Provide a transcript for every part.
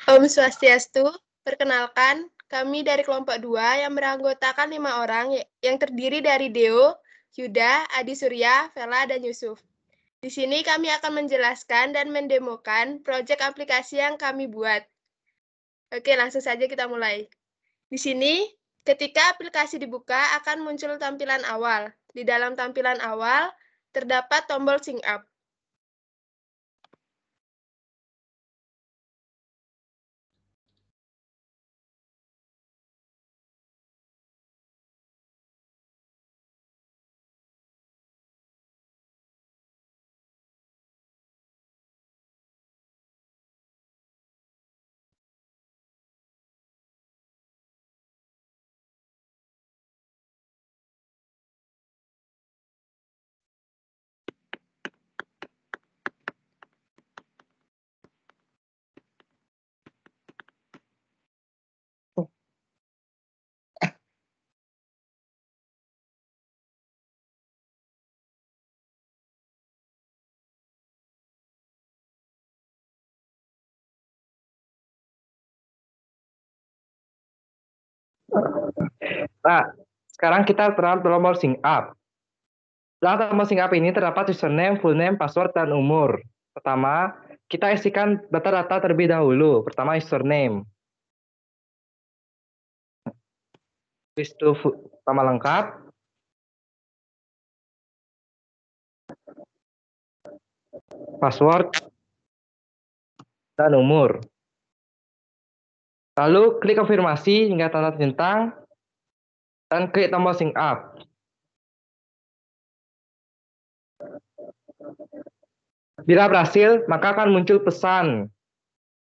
Om Swastiastu, perkenalkan, kami dari kelompok 2 yang beranggotakan 5 orang yang terdiri dari Deo, Yuda, Adi Surya, Vela, dan Yusuf. Di sini kami akan menjelaskan dan mendemokan proyek aplikasi yang kami buat. Oke, langsung saja kita mulai. Di sini, ketika aplikasi dibuka akan muncul tampilan awal. Di dalam tampilan awal, terdapat tombol sync up. Nah, sekarang kita terhadap tombol sync up. Dalam tombol sync up ini terdapat username, full name, password, dan umur. Pertama, kita isikan data-data terlebih dahulu. Pertama, username. Itu nama lengkap. Password, dan umur. Lalu klik konfirmasi hingga tanda centang dan klik tombol sync up. Bila berhasil, maka akan muncul pesan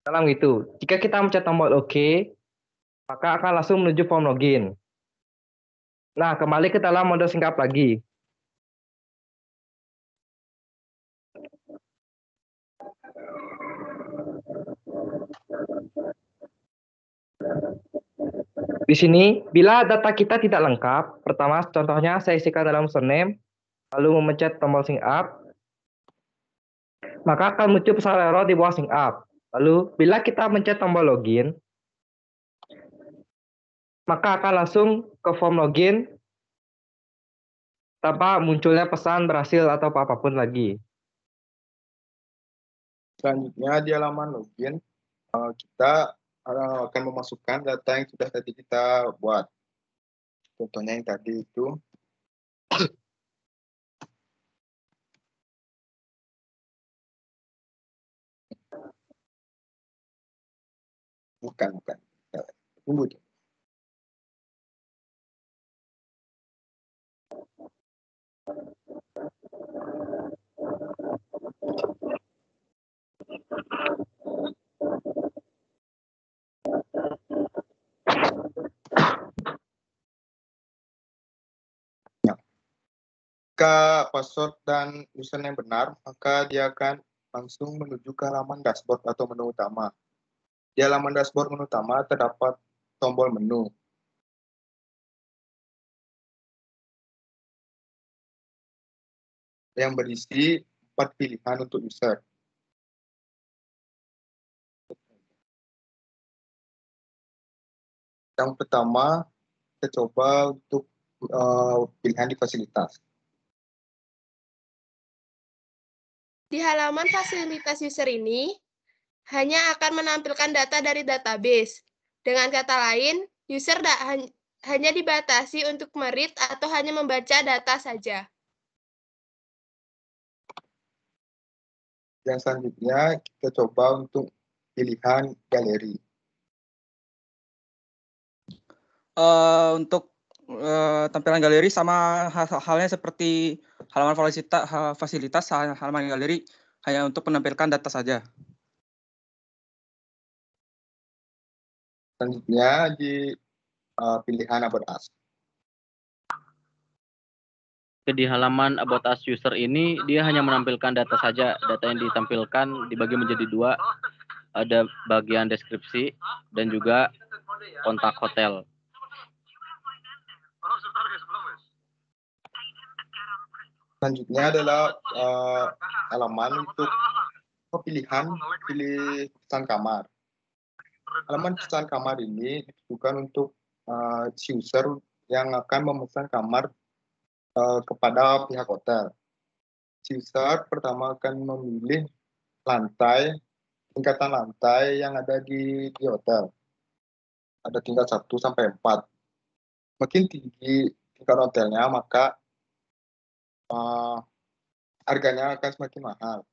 dalam itu. Jika kita mencet tombol OK, maka akan langsung menuju form login. Nah, kembali ke dalam mode sync up lagi. Di sini, bila data kita tidak lengkap, pertama contohnya saya isikan dalam username, lalu memencet tombol sync up, maka akan muncul pesan error di bawah sync up. Lalu, bila kita mencet tombol login, maka akan langsung ke form login tanpa munculnya pesan berhasil atau apapun lagi. Selanjutnya di halaman login, kita akan memasukkan data yang sudah tadi kita buat. Contohnya yang tadi itu. Bukan. Tunggu. Jika password dan username benar, maka dia akan langsung menuju ke halaman dashboard atau menu utama. Di halaman dashboard menu utama terdapat tombol menu. Yang berisi 4 pilihan untuk user. Yang pertama, kita coba untuk pilihan di fasilitas. Di halaman fasilitas user ini, hanya akan menampilkan data dari database. Dengan kata lain, user hanya dibatasi untuk meread atau hanya membaca data saja. Yang selanjutnya, kita coba untuk pilihan galeri. Untuk tampilan galeri sama halnya seperti halaman fasilitas halaman galeri hanya untuk menampilkan data saja. Selanjutnya di pilihan About Us. Di halaman About Us user ini dia hanya menampilkan data saja. Data yang ditampilkan dibagi menjadi 2. Ada bagian deskripsi dan juga kontak hotel. Selanjutnya adalah halaman untuk pilihan pilih pesan kamar. halaman pesan kamar ini ditujukan untuk si user yang akan memesan kamar kepada pihak hotel. Si user pertama akan memilih tingkatan lantai yang ada di hotel. Ada tingkat 1 sampai 4. Makin tinggi tingkat hotelnya, maka harganya akan semakin mahal.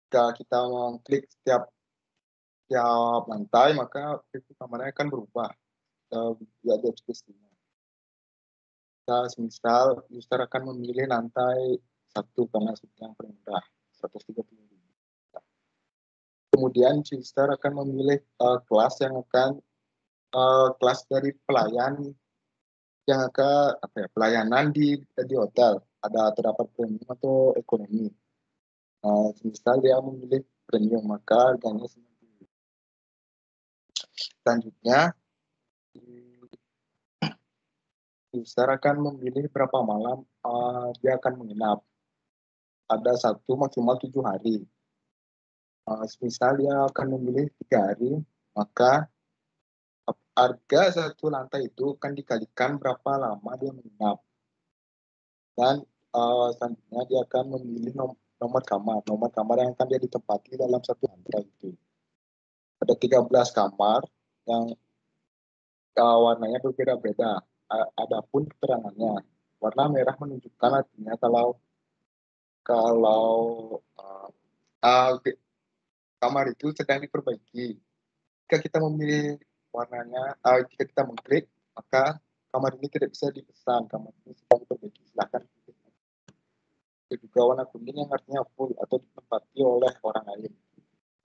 Jika kita mengklik setiap lantai, maka kamarnya akan berubah. Di deskripsinya. Misal user akan memilih lantai 1 karena yang paling murah, 130.000. Kemudian user akan memilih kelas yang akan kelas dari pelayan yang akan pelayanan di hotel. Terdapat premium atau ekonomi. Misal dia memilih premium, maka harganya 90.000. Selanjutnya, user akan memilih berapa malam dia akan menginap. Ada 1 maksimal 7 hari. Misal dia akan memilih 3 hari, maka harga 1 lantai itu akan dikalikan berapa lama dia menginap. Dan selanjutnya dia akan memilih nomor kamar yang akan dia ditempati dalam 1 lantai itu. Ada 13 kamar yang warnanya berbeda-beda. Adapun keterangannya, warna merah menunjukkan artinya kalau kamar itu sedang diperbaiki. Jika kita memilih warnanya, jika kita mengklik, maka kamar ini tidak bisa dipesan. Kamar ini sedang diperbaiki, silakan. Juga warna kuning yang artinya full atau ditempati oleh orang lain.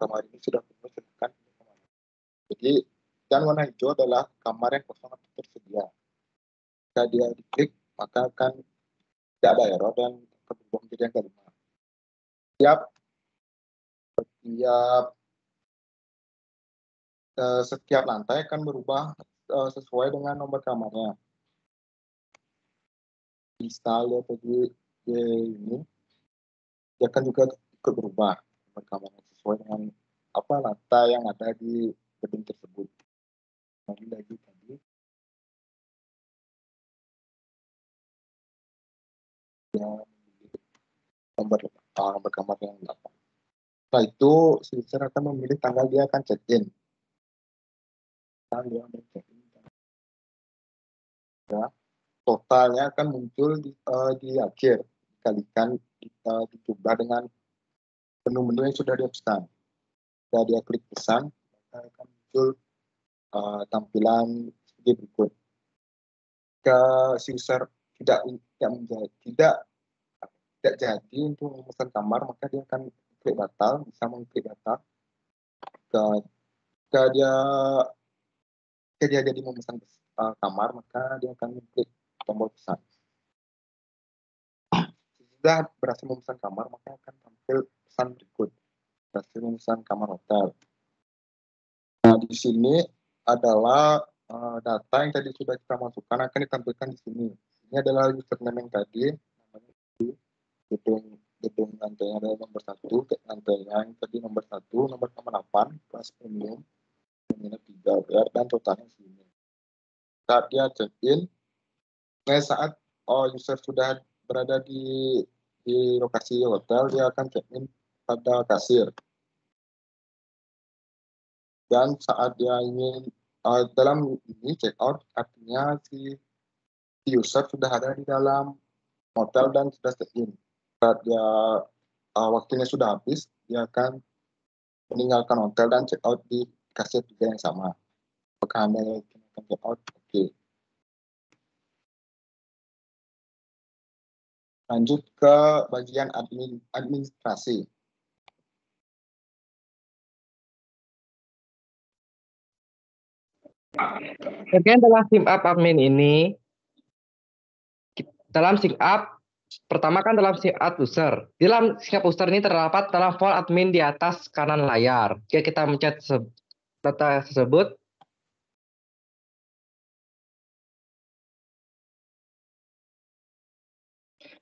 Kamar ini sudah penuh, silakan. Jadi, dan warna hijau adalah kamar yang kosong atau tersedia. Jika dia diklik, maka akan tidak ada error dan berubah menjadi yang kelima. Setiap lantai akan berubah sesuai dengan nomor kamarnya. Misal ya tadi ini, dia akan juga ikut berubah nomor kamarnya sesuai dengan lantai yang ada di gedung tersebut. Lagi tadi ya, nomor kamar yang 8. Setelah itu, si user akan memilih tanggal dia akan check-in. Ya, totalnya akan muncul di akhir, dikalikan dijumlah dengan menu-menu yang sudah dia pesan. Jika dia klik pesan, maka akan muncul tampilan seperti berikut. Jika si user tidak jadi untuk memesan kamar, maka dia akan klik batal, bisa mengklik batal. Jika dia jadi memesan kamar, maka dia akan klik tombol pesan. Sudah berhasil memesan kamar, maka akan tampil pesan berikut. Berhasil memesan kamar hotel. Nah, di sini adalah data yang tadi sudah kita masukkan akan ditampilkan di sini. Ini adalah username yang tadi, namanya gedung lantainya adalah nomor 1, lantainya yang tadi nomor 1, nomor kamar 8, kelas premium, minus 3 dan totalnya sini. Saat dia check-in, saat user sudah berada di lokasi hotel, dia akan check-in pada kasir. Dan saat dia ingin dalam ini check out, artinya si user sudah ada di dalam hotel dan sudah check-in. Saat dia waktunya sudah habis, dia akan meninggalkan hotel dan check out di kasir juga yang sama. Apakah Anda akan check out? Oke. Lanjut ke bagian administrasi. Bagian dalam SimUp admin ini, dalam SimUp, pertama kan dalam SimUp user. Di dalam SimUp user ini terdapat dalam file admin di atas kanan layar. Jika kita mencet data tersebut,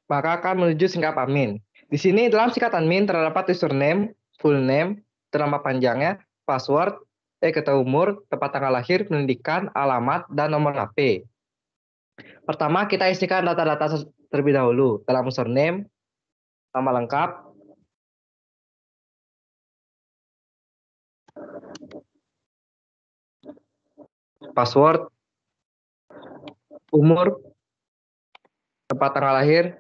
maka akan menuju SimUp admin. Di sini dalam SimUp admin terdapat username, full name, nama panjangnya, password, kata umur, tempat tanggal lahir, pendidikan, alamat, dan nomor HP. Pertama, kita isikan data-data terlebih dahulu dalam username, nama lengkap, password, umur, tempat tanggal lahir,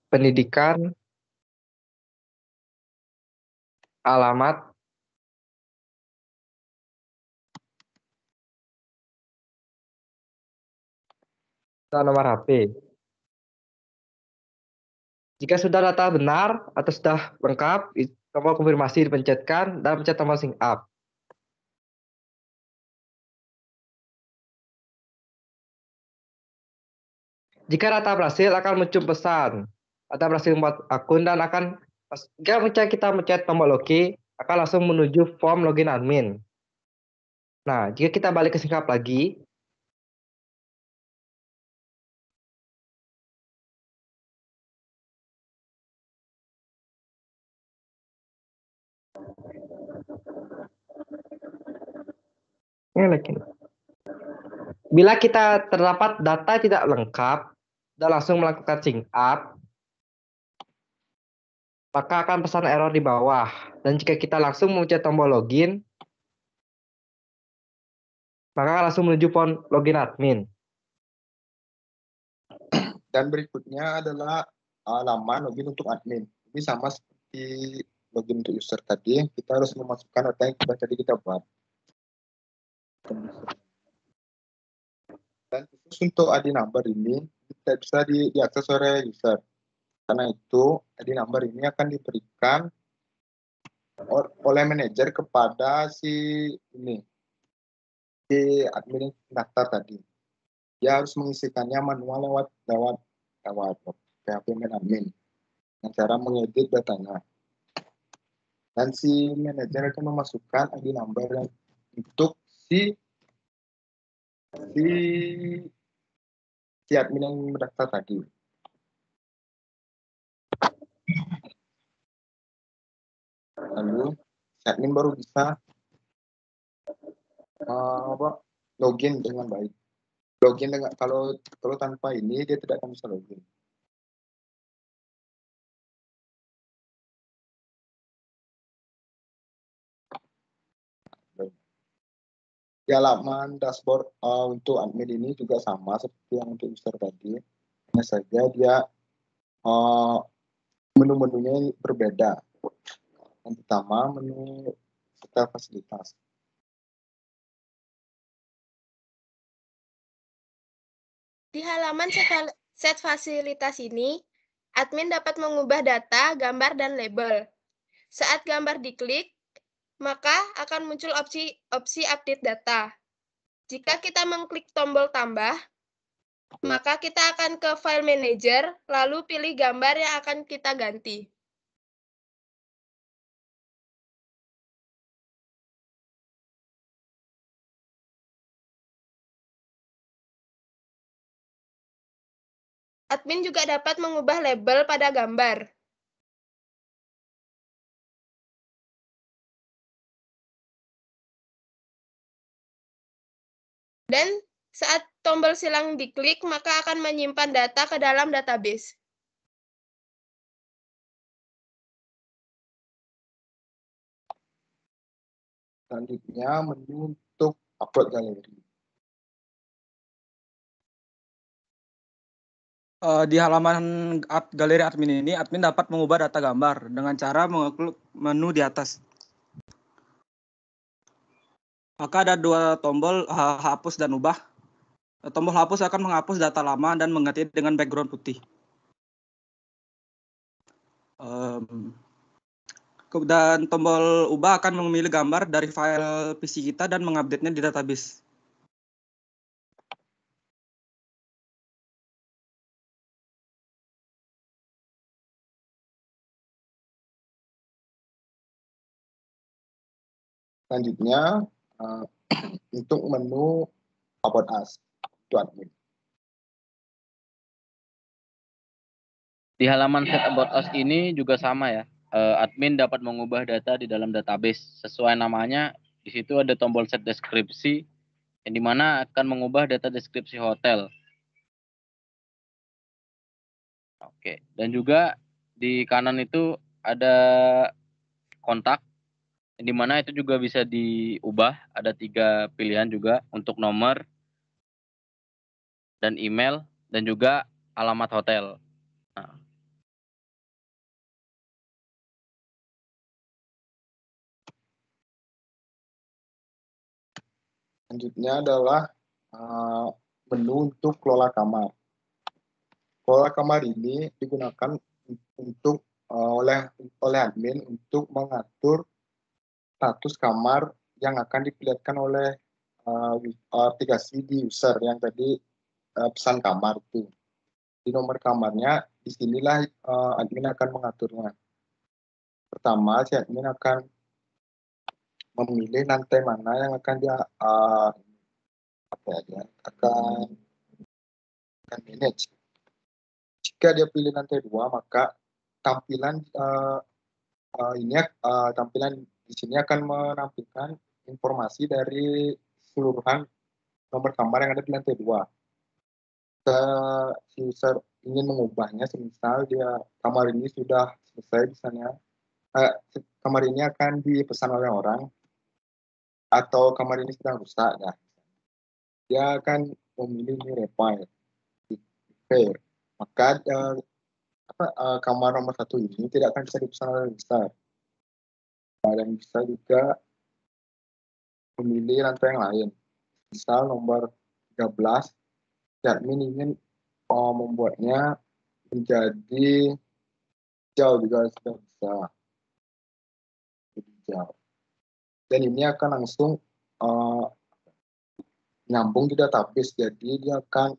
pendidikan, alamat, dan nomor HP. Jika sudah data benar atau sudah lengkap, tombol konfirmasi dipencetkan dan pencet tombol sync up. Jika data berhasil, akan muncul pesan. Data berhasil membuat akun dan jika kita mencet tombol OK, akan langsung menuju form login admin. Nah, jika kita balik ke singkap lagi, bila kita terdapat data tidak lengkap dan langsung melakukan sync up, maka akan pesan error di bawah. Dan jika kita langsung mencet tombol login, maka langsung menuju form login admin. Dan berikutnya adalah halaman login untuk admin. Ini sama seperti login untuk user tadi, kita harus memasukkan data yang tadi kita buat. Dan khusus untuk ID number ini tidak bisa diakses oleh user. Karena itu ID number ini akan diberikan oleh manajer kepada si admin daftar tadi. Dia harus mengisikannya manual lewat PHP admin dengan cara mengedit datanya. Dan si manajer akan memasukkan ID number untuk si admin yang mendaftar tadi. Lalu si admin baru bisa login dengan baik. Login dengan kalau tanpa ini dia tidak akan bisa login. Di halaman dashboard untuk admin ini juga sama seperti yang untuk user tadi. Hanya saja dia menu-menunya berbeda. Yang pertama menu setel fasilitas. Di halaman set fasilitas ini, admin dapat mengubah data, gambar, dan label. Saat gambar diklik, maka akan muncul opsi update data. Jika kita mengklik tombol tambah, maka kita akan ke File Manager, lalu pilih gambar yang akan kita ganti. Admin juga dapat mengubah label pada gambar. Dan saat tombol silang diklik, maka akan menyimpan data ke dalam database. Selanjutnya menu untuk upload galeri. Di halaman galeri admin ini, admin dapat mengubah data gambar dengan cara mengklik menu di atas. Maka ada dua tombol, hapus dan ubah. Tombol hapus akan menghapus data lama dan mengganti dengan background putih. Dan tombol ubah akan memilih gambar dari file PC kita dan mengupdate-nya di database. Selanjutnya untuk menu About Us untuk admin. Di halaman set about us ini juga sama ya. Admin dapat mengubah data di dalam database sesuai namanya. Di situ ada tombol set deskripsi yang dimana akan mengubah data deskripsi hotel. Oke, dan juga di kanan itu ada kontak, yang dimana itu juga bisa diubah. Ada 3 pilihan juga untuk nomor dan email dan juga alamat hotel. Nah, Selanjutnya adalah menu untuk kelola kamar. Kelola kamar ini digunakan untuk oleh admin untuk mengatur status kamar yang akan diperlihatkan oleh aplikasi di user yang tadi pesan kamar itu. Di nomor kamarnya, disinilah admin akan mengaturnya. Pertama, si admin akan memilih lantai mana yang akan dia akan manage. Jika dia pilih lantai 2, maka tampilan tampilan di sini akan menampilkan informasi dari keseluruhan nomor kamar yang ada di lantai 2. Si user ingin mengubahnya, semisal dia kamar ini sudah selesai misalnya, kamar ini akan dipesan oleh orang, atau kamar ini sedang rusak, ya. Dia akan memilih repair, maka kamar nomor 1 ini tidak akan bisa dipesan oleh user. Dan bisa juga memilih lantai yang lain. Misal nomor 13, admin ingin membuatnya menjadi hijau juga sudah bisa. Hijau. Dan ini akan langsung nyambung di database, jadi dia akan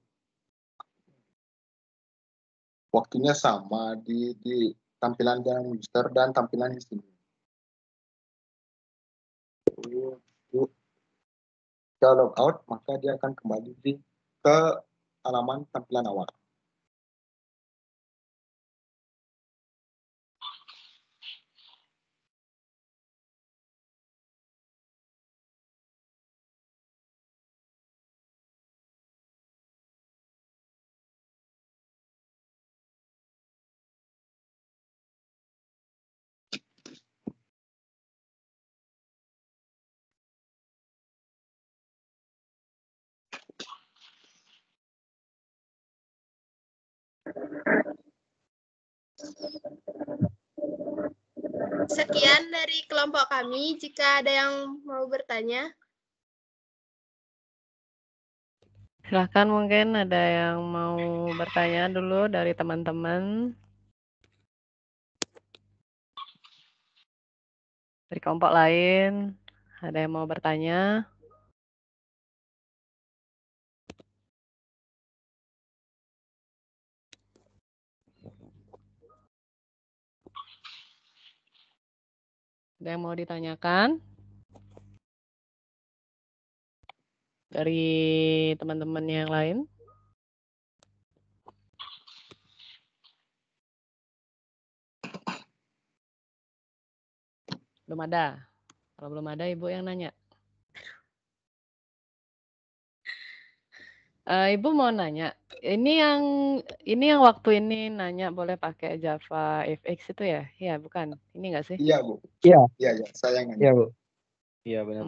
waktunya sama di tampilan dan user dan tampilan di sini. Jika logout, maka dia akan kembali ke halaman tampilan awal. Sekian dari kelompok kami. Jika ada yang mau bertanya. Silahkan, mungkin ada yang mau bertanya dulu dari teman-teman. Dari kelompok lain, ada yang mau bertanya? Ada yang mau ditanyakan? Dari teman-teman yang lain? Belum ada? Kalau belum ada, Ibu yang nanya. Ibu mau nanya, ini yang waktu ini nanya boleh pakai Java FX itu ya? Iya, bukan? Ini nggak sih? Iya, Bu. Iya. Iya, saya yang nanya. Iya, Bu. iya benar.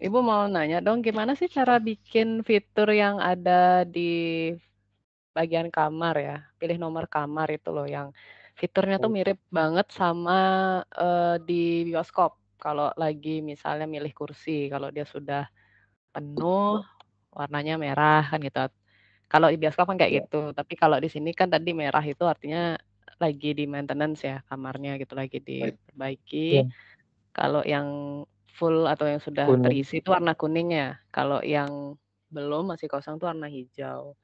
Ibu mau nanya dong, gimana sih cara bikin fitur yang ada di bagian kamar ya? Pilih nomor kamar itu loh, yang fiturnya tuh mirip banget sama di bioskop. Kalau lagi misalnya milih kursi, kalau dia sudah penuh, warnanya merah kan gitu. Kalau di bioskop kan kayak gitu. Tapi kalau di sini kan tadi merah itu artinya lagi di maintenance ya kamarnya gitu, lagi diperbaiki. Kalau yang full atau yang sudah terisi itu warna kuning ya. Kalau yang belum masih kosong itu warna hijau.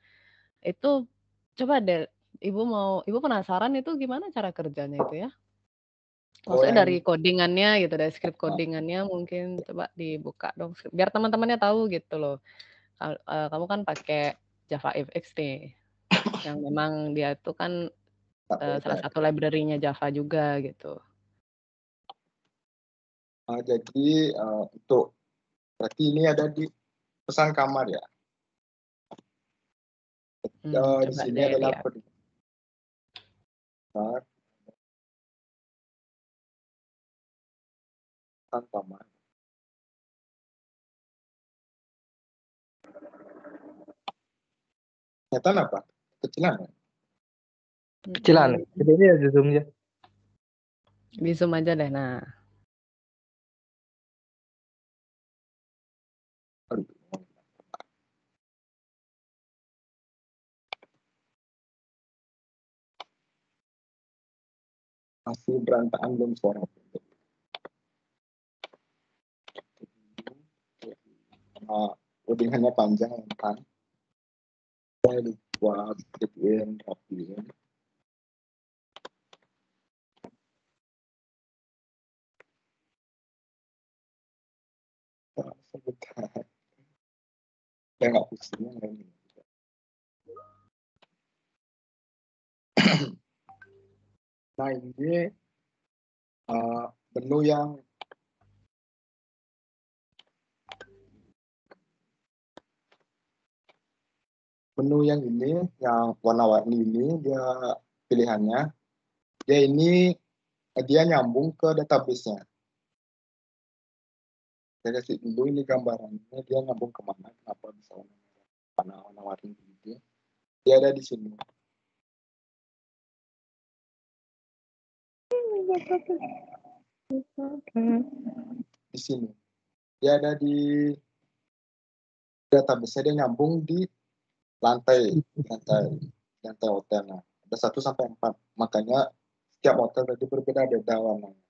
Itu coba deh Ibu penasaran itu gimana cara kerjanya itu ya? Maksudnya dari codingannya gitu, dari script codingannya mungkin coba dibuka dong biar teman-temannya tahu gitu loh. Kamu kan pakai Java FX nih, yang memang dia itu kan Tak boleh salah cari. satu library-nya Java juga gitu. Jadi untuk berarti ini ada di pesan kamar ya. Di Coba sini deh adalah lihat. pesan kamar. Kelihatan apa? Kecilan ya? Kecilan. Jadi ini ya zoom aja. Di zoom aja deh. Nah, Aduh. Masih berantakan belum suara. Codingannya panjang kan. Saya buat bikin rapiin. Sebentar. Saya nggak pusing ini. Nah ini menu yang ini yang warna-warni ini dia pilihannya dia nyambung ke database-nya. Saya kasih dulu ini gambarannya dia nyambung kemana, kenapa bisa warna-warni ini. Dia ada di sini. Di sini. Dia ada di database-nya, dia nyambung di lantai hotel. Nah, ada 1 sampai 4. Makanya setiap hotel tadi berbeda-beda warnanya.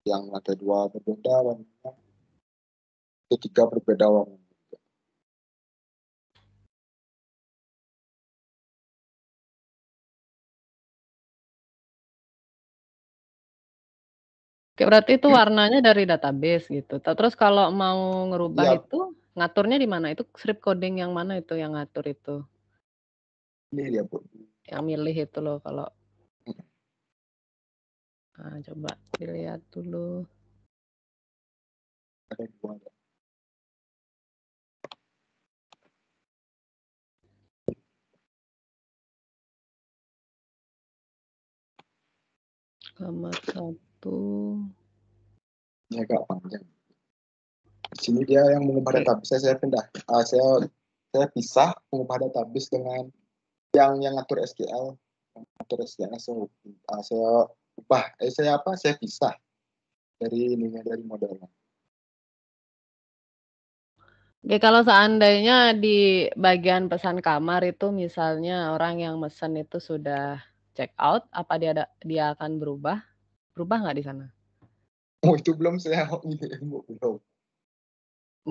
Yang lantai 2 berbeda warnanya, lantai 3 berbeda warnanya. Oke, berarti itu warnanya dari database gitu. Terus kalau mau ngerubah Iya. itu ngaturnya di mana? Itu script coding yang mana itu yang ngatur itu? Ini dia, Bu. Yang milih itu loh kalau. Nah, coba dilihat dulu. Ada 2. Kamar 1. Ini agak panjang. Di sini dia yang mengubah database. Saya pindah. Saya pisah mengubah database dengan yang ngatur SQL. Ngatur SQL saya ubah. Saya pisah dari modelnya. Oke, kalau seandainya di bagian pesan kamar itu misalnya orang yang mesen itu sudah check out, apa dia akan berubah? Berubah nggak di sana? Oh, itu belum saya belum.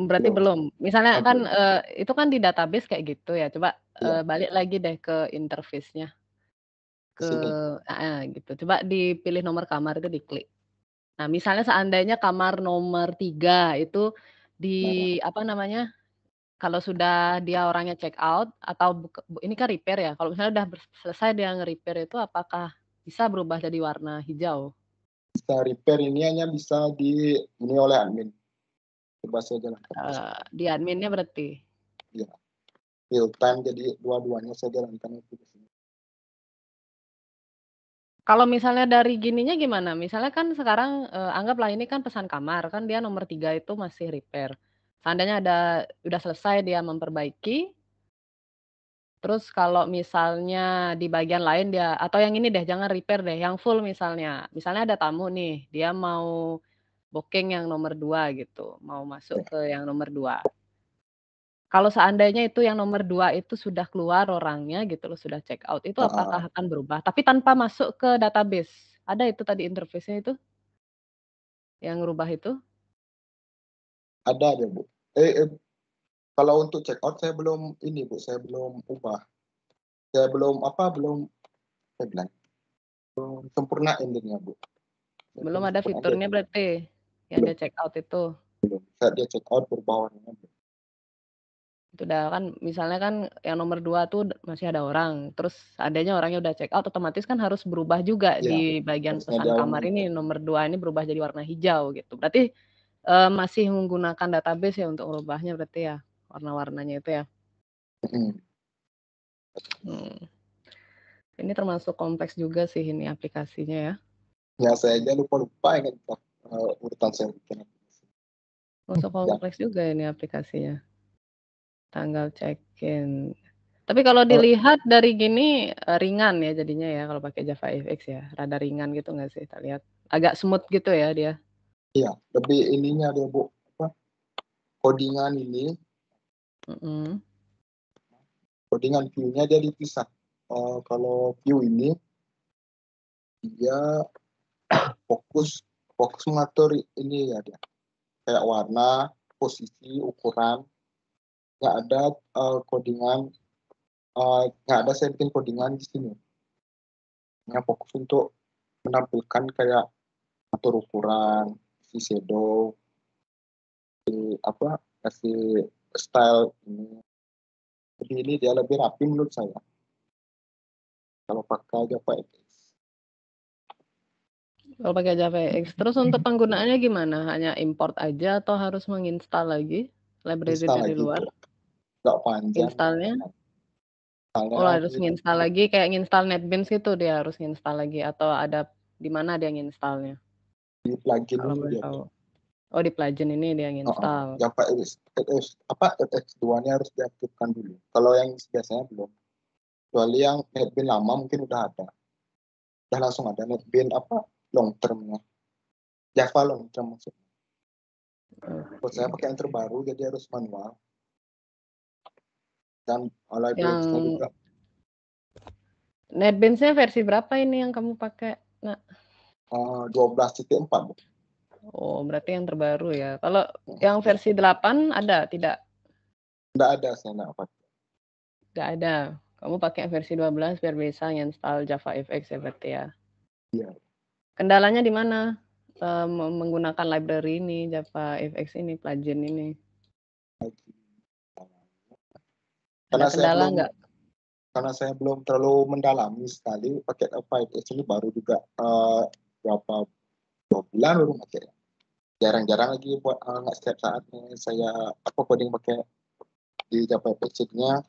Berarti belum. Misalnya kan Belum. itu kan di database kayak gitu ya. Coba balik lagi deh ke interface-nya. Gitu. Coba dipilih nomor kamar itu diklik. Nah, misalnya seandainya kamar nomor 3 itu apa namanya? Kalau sudah dia orangnya check out atau ini kan repair ya. Kalau misalnya udah selesai dia nge-repair itu apakah bisa berubah jadi warna hijau? Bisa repair ini hanya bisa ini oleh admin. Coba saya jalankan. Di adminnya berarti. Iya. Real time, jadi dua-duanya saya jalankan itu di sini. Kalau misalnya dari gininya gimana? Misalnya kan sekarang anggaplah ini kan pesan kamar, kan dia nomor 3 itu masih repair. Seandainya udah selesai dia memperbaiki, terus kalau misalnya di bagian lain dia atau yang ini deh jangan repair deh, yang full misalnya. Misalnya ada tamu nih, dia mau booking yang nomor 2 gitu, mau masuk ke yang nomor 2. Kalau seandainya itu yang nomor 2 itu sudah keluar orangnya gitu loh, sudah check out, itu apakah akan berubah? Tapi tanpa masuk ke database. Ada itu tadi interface-nya itu? Yang ngerubah itu? Ada deh, Bu. Kalau untuk check out saya belum saya belum ubah. Saya belum sempurna endingnya, Bu. Belum ada fiturnya berarti yang dia check out itu. Belum. Saat dia check out berubah warnanya. Udah kan misalnya kan yang nomor 2 tuh masih ada orang, terus adanya orangnya udah check out, otomatis kan harus berubah juga Iya, di bagian harusnya pesan dia kamar ini nomor 2 ini berubah jadi warna hijau gitu. Berarti masih menggunakan database ya untuk merubahnya berarti ya warna-warnanya itu ya. Mm. Hmm. Ini termasuk kompleks juga sih ini aplikasinya ya. Ya saya aja lupa ingat urutan saya bikin. Masuk Ya. kompleks juga ini aplikasinya. Tanggal check-in. Tapi kalau dilihat dari gini ringan ya jadinya ya kalau pakai JavaFX ya. Rada ringan gitu nggak sih? Kita lihat agak smooth gitu ya dia. Iya, lebih ininya dia Bu, codingan ini, codingan view-nya dia dipisah. Kalau view ini dia fokus mengatur ini ya dia, kayak warna, posisi, ukuran, nggak ada codingan, nggak ada setting codingan di sini. Hanya fokus untuk menampilkan kayak atur ukuran, si shadow, kasih style ini. Jadi ini dia lebih rapi menurut saya kalau pakai JavaFX. Kalau pakai JavaFX. Terus untuk penggunaannya gimana? Hanya import aja atau harus menginstal lagi library Install dari lagi luar? nggak panjang. Installnya? Installnya Oh harus nginstal lagi kayak nginstal NetBeans gitu dia harus nginstal lagi atau ada di mana dia nginstalnya? di plugin Kalau ini boleh dia. tahu. Oh di plugin ini dia nginstal. JavaFX2-nya harus diaktifkan dulu. Kalau yang biasanya belum. Kecuali yang NetBeans lama mungkin udah ada. Udah langsung ada NetBeans long term-nya. Java long term maksudnya. Buat saya pakai yang terbaru jadi harus manual. Dan library-nya juga. NetBeans-nya versi berapa ini yang kamu pakai? Nah. 12.4. Oh, berarti yang terbaru ya. Kalau yang versi 8 ada tidak? Enggak ada saya enggak pakai. Enggak ada. Kamu pakai versi 12 biar bisa install JavaFX ya berarti ya. Iya. Kendalanya di mana? Menggunakan library ini, JavaFX ini, plugin ini. Ada kendala enggak? Karena saya belum terlalu mendalami sekali pakai JavaFX ini baru juga berapa 2 bulan baru pakai. Jarang-jarang lagi buat nggak setiap saatnya saya coding pakai di JavaFX-nya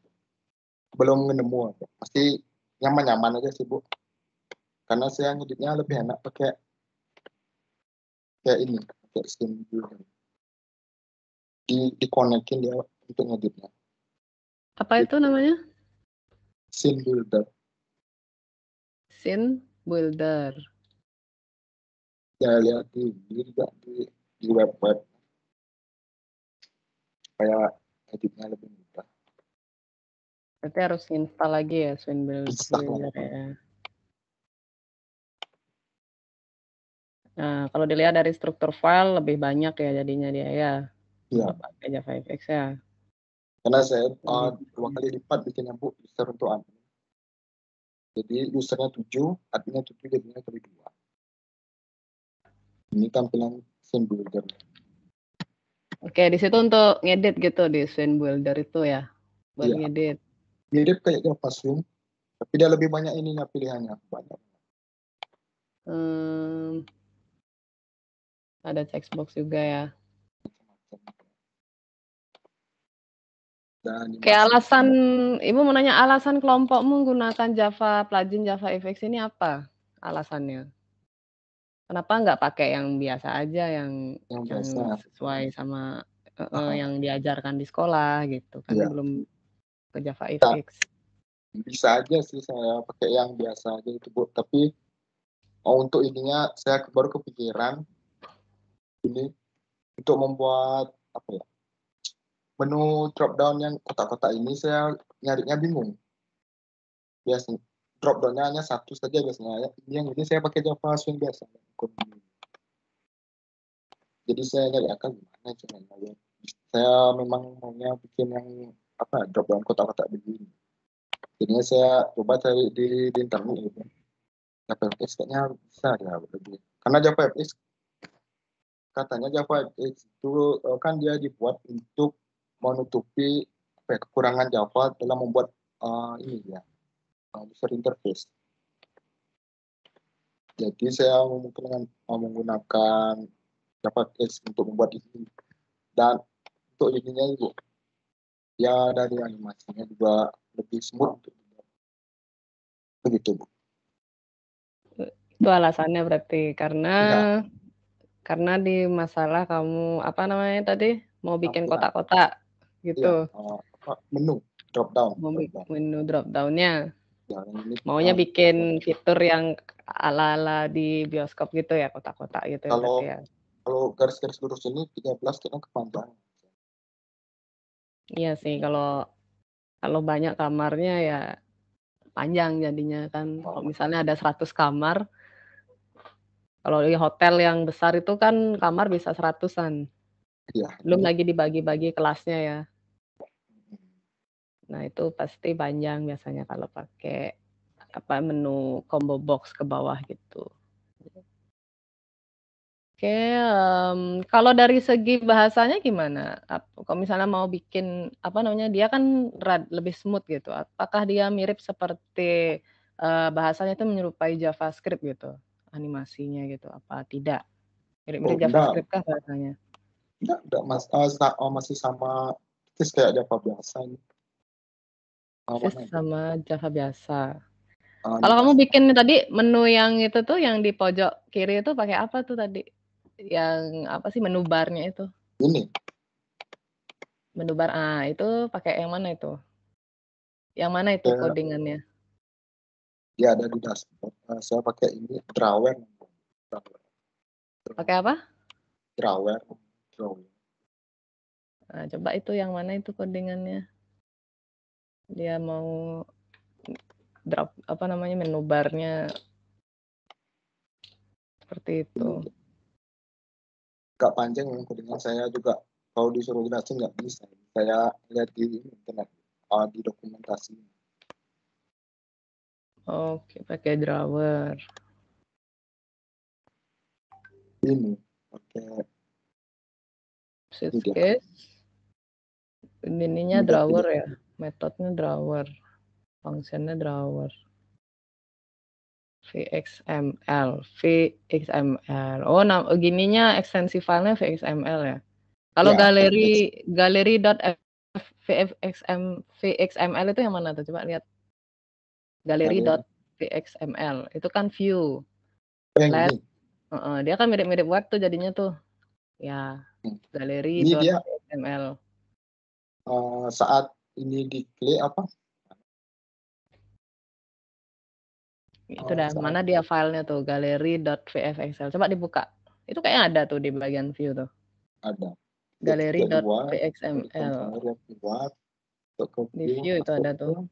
belum nemu. Pasti nyaman-nyaman aja sih Bu. Karena saya ngeditnya lebih enak pakai kayak ini, pakai Scene Builder. Dikonekin dia untuk ngeditnya. Apa itu namanya? Scene Builder. Scene Builder. Ya lihat di web supaya editnya lebih mudah. Berarti harus install lagi ya Scene Builder ya. Nah, kalau dilihat dari struktur file lebih banyak ya jadinya dia ya. Iya. Pakai JavaFX ya. Karena saya 2 kali lipat bikinnya Bu, user untuk admin. Jadi usernya 7, adminnya 7, jadinya kali 2. Ini tampilan Scene Builder. Oke, di situ untuk ngedit gitu di Scene Builder itu ya. Buat ngedit. Mirip kayak JavaSwing, tapi dia lebih banyak ininya pilihannya, banyak. Ada checkbox juga ya. Kayak alasan, Ibu mau nanya alasan kelompokmu menggunakan plugin JavaFX ini apa alasannya? Kenapa nggak pakai yang biasa aja yang sesuai sama yang diajarkan di sekolah gitu kan belum ke JavaFX. Bisa aja sih saya pakai yang biasa aja itu Bu, tapi untuk ininya saya baru kepikiran ini untuk membuat menu drop down yang kotak-kotak ini saya nyarinya bingung. Biasanya drop down-nya hanya satu saja biasanya. Yang ini saya pakai JavaSwing biasa. Jadi saya nyari akal gimana caranya. Saya memang maunya bikin yang drop down kotak-kotak begini. Jadinya saya coba cari di internet gitu. JavaFX kayaknya bisa ya lebih. Karena JavaFX katanya JavaFX itu kan dia dibuat untuk menutupi kekurangan Java dalam membuat ini ya user interface. Jadi saya menggunakan JavaFX untuk membuat ini, dan untuk ininya itu ya dari animasinya juga lebih smooth begitu Bu. Itu alasannya berarti karena Ya. di masalah kamu apa namanya tadi mau bikin Tampilan. kotak-kotak gitu. Iya, menu drop down. Mau bikin menu drop down-nya. Ya, ini, Maunya bikin fitur yang ala-ala di bioskop gitu ya, kotak-kotak gitu ya berarti ya. Kalau garis-garis lurus ini 13 kayaknya kepanjangan. Iya sih, kalau banyak kamarnya ya panjang jadinya kan. Kalau misalnya ada 100 kamar, kalau di hotel yang besar itu kan kamar bisa 100-an. Iya. Belum lagi dibagi-bagi kelasnya ya. Nah, itu pasti panjang biasanya kalau pakai menu combo box ke bawah gitu. Oke, kalau dari segi bahasanya gimana? Kalau misalnya mau bikin dia kan lebih smooth gitu. Apakah dia mirip seperti bahasanya itu menyerupai JavaScript gitu, animasinya gitu? Apa tidak? Mirip-mirip JavaScript kah bahasanya? Enggak, masih sama persis kayak Java biasa. Persis sama Java biasa. Kalau kamu bikin tadi menu yang itu tuh yang di pojok kiri itu pakai apa tuh tadi? Yang apa sih menu barnya itu? Ini. Menu bar, itu pakai yang mana itu? Yang mana itu codingannya? Ya ada di dashboard. Saya pakai ini drawer. Pakai apa? Drawer. Nah, coba itu yang mana itu codingannya? Dia mau drop menu barnya seperti itu. Gak panjang yang codingan, saya juga kalau disuruh jelasin nggak bisa. Saya lihat di internet, di dokumentasi. Oke, pakai drawer. Ini pakai switchcase. Ininya drawer ya, metodenya drawer, fungsinya drawer. VXML. Oh, gininya ekstensi filenya VXML ya. Kalau ya, galeri.vxml itu yang mana tuh? Coba lihat. Galeri.vxml itu kan view. Dia kan mirip-mirip web tuh jadinya tuh. Ya, galeri.vxml. Saat ini diklik apa? Itu dah, mana dia filenya tuh, galeri.vxml. Coba dibuka. Itu kayaknya ada tuh di bagian view tuh. Ada. Galeri.vxml. Di view itu ada tuh.